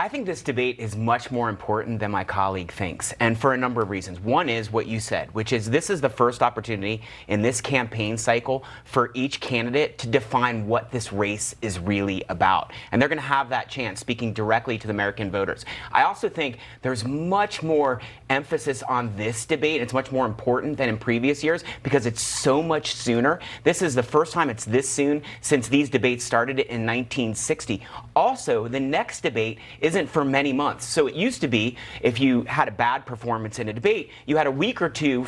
I think this debate is much more important than my colleague thinks, and for a number of reasons. One is what you said, which is this is the first opportunity in this campaign cycle for each candidate to define what this race is really about. And they're going to have that chance speaking directly to the American voters. I also think there's much more emphasis on this debate. It's much more important than in previous years because it's so much sooner. This is the first time it's this soon since these debates started in 1960. Also, the next debate isn't for many months. So it used to be if you had a bad performance in a debate, you had a week or two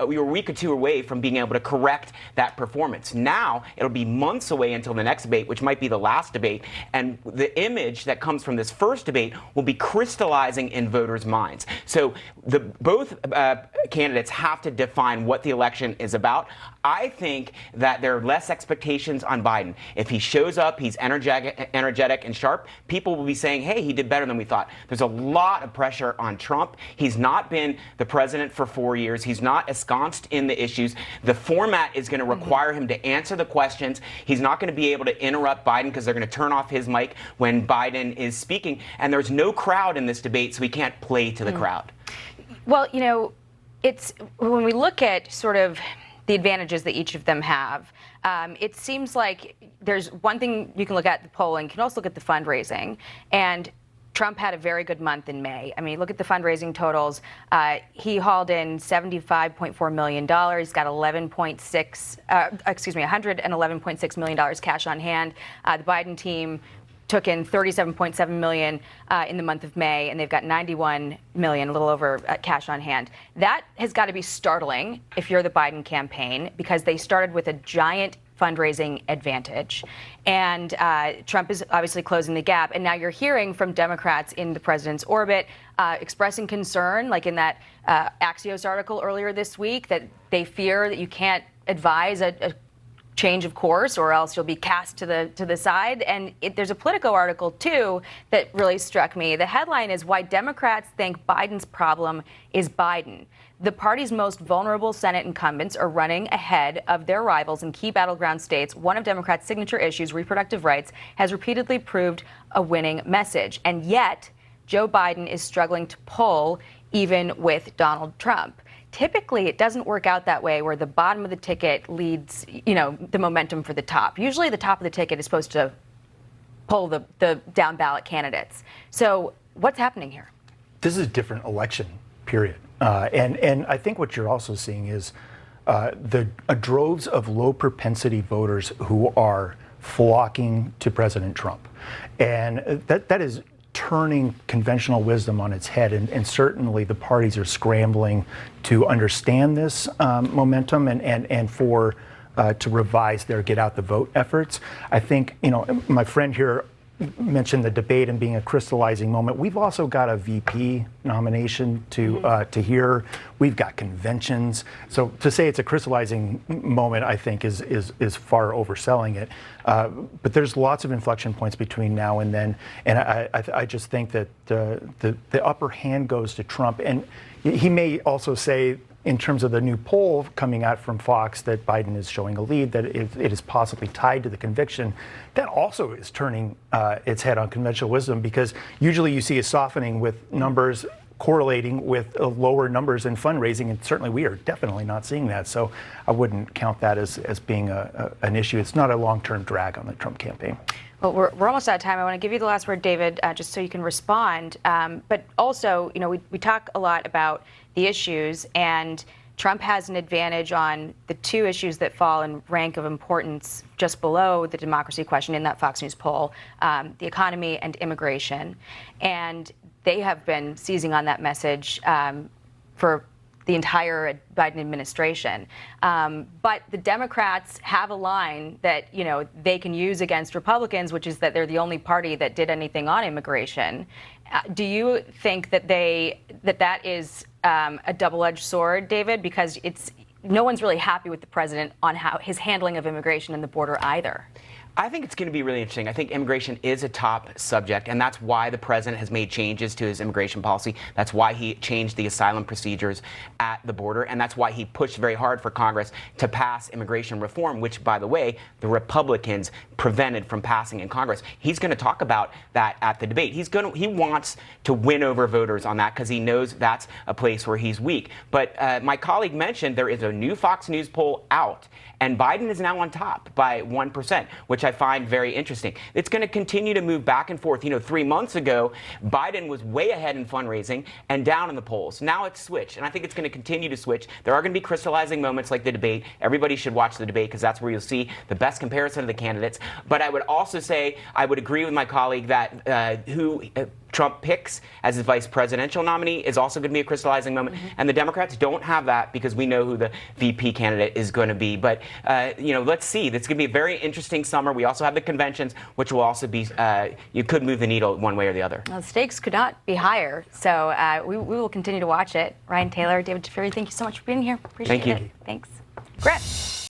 we were a week or two away from being able to correct that performance. Now it'll be months away until the next debate, which might be the last debate, and the image that comes from this first debate will be crystallizing in voters' minds. So both candidates have to define what the election is about. I think that there are less expectations on Biden. If he shows up, he's energetic and sharp, people will be saying, hey, he did better than we thought. There's a lot of pressure on Trump. He's not been the president for 4 years. He's not ensconced in the issues. The format is going to require him to answer the questions. He's not going to be able to interrupt Biden because they're going to turn off his mic when Biden is speaking. And there's no crowd in this debate, so he can't play to the crowd. Well, you know, it's when we look at sort of the advantages that each of them have, it seems like there's one thing you can look at the polling, you can also look at the fundraising. And Trump had a very good month in May. I mean, look at the fundraising totals. He hauled in $75.4 million. He's got $111.6 million cash on hand. The Biden team took in $37.7 million in the month of May, and they've got $91 million, a little over, cash on hand. That has got to be startling if you're the Biden campaign, because they started with a giant fundraising advantage. And Trump is obviously closing the gap. And now you're hearing from Democrats in the president's orbit expressing concern, like in that Axios article earlier this week, that they fear that you can't advise a change of course, or else you'll be cast to the side. And there's a Politico article, too, that really struck me. The headline is Why Democrats Think Biden's Problem is Biden. The party's most vulnerable Senate incumbents are running ahead of their rivals in key battleground states. One of Democrats' signature issues, reproductive rights, has repeatedly proved a winning message. And yet, Joe Biden is struggling to pull even with Donald Trump. Typically, it doesn't work out that way, where the bottom of the ticket leads, you know, the momentum for the top. Usually the top of the ticket is supposed to pull the down ballot candidates. So what's happening here? This is a different election period. And I think what you're also seeing is the droves of low propensity voters who are flocking to President Trump. And that is turning conventional wisdom on its head, and certainly the parties are scrambling to understand this momentum and for to revise their get out the vote efforts. I think, you know, my friend here mentioned the debate and being a crystallizing moment. We've also got a VP nomination to hear. We've got conventions. So to say it's a crystallizing moment, I think, is far overselling it. But there's lots of inflection points between now and then, and I just think that the upper hand goes to Trump. And he may also say, in terms of the new poll coming out from Fox, that Biden is showing a lead, that it is possibly tied to the conviction. That also is turning its head on conventional wisdom, because usually you see a softening with numbers correlating with lower numbers in fundraising, and certainly we are definitely not seeing that. So I wouldn't count that as being an issue. It's not a long-term drag on the Trump campaign. Well, we're almost out of time. I want to give you the last word, David, just so you can respond. But also, you know, we talk a lot about the issues, and Trump has an advantage on the two issues that fall in rank of importance just below the democracy question in that Fox News poll, the economy and immigration. And they have been seizing on that message for the entire Biden administration. But the Democrats have a line that, you know, they can use against Republicans, which is that they're the only party that did anything on immigration. Do you think that that is a double-edged sword, David? Because no one's really happy with the president on how his handling of immigration and the border either. I think it's going to be really interesting. I think immigration is a top subject, and that's why the president has made changes to his immigration policy. That's why he changed the asylum procedures at the border, and that's why he pushed very hard for Congress to pass immigration reform, which, by the way, the Republicans prevented from passing in Congress. He's going to talk about that at the debate. He wants to win over voters on that because he knows that's a place where he's weak. But my colleague mentioned there is a new Fox News poll out, and Biden is now on top by 1%, which I find very interesting. It's going to continue to move back and forth. 3 months ago, Biden was way ahead in fundraising and down in the polls. Now it's switched, and I think it's going to continue to switch. There are going to be crystallizing moments like the debate. Everybody should watch the debate because that's where you'll see the best comparison of the candidates. But I would also say I would agree with my colleague that who Trump picks as his vice presidential nominee is also going to be a crystallizing moment. And the Democrats don't have that because we know who the VP candidate is going to be. But, let's see. It's going to be a very interesting summer. We also have the conventions, which will also be, you could move the needle one way or the other. Well, the stakes could not be higher. So we will continue to watch it. Ryan Taylor, David Tafuri, thank you so much for being here. Appreciate it. Thank you. Thanks. Grant.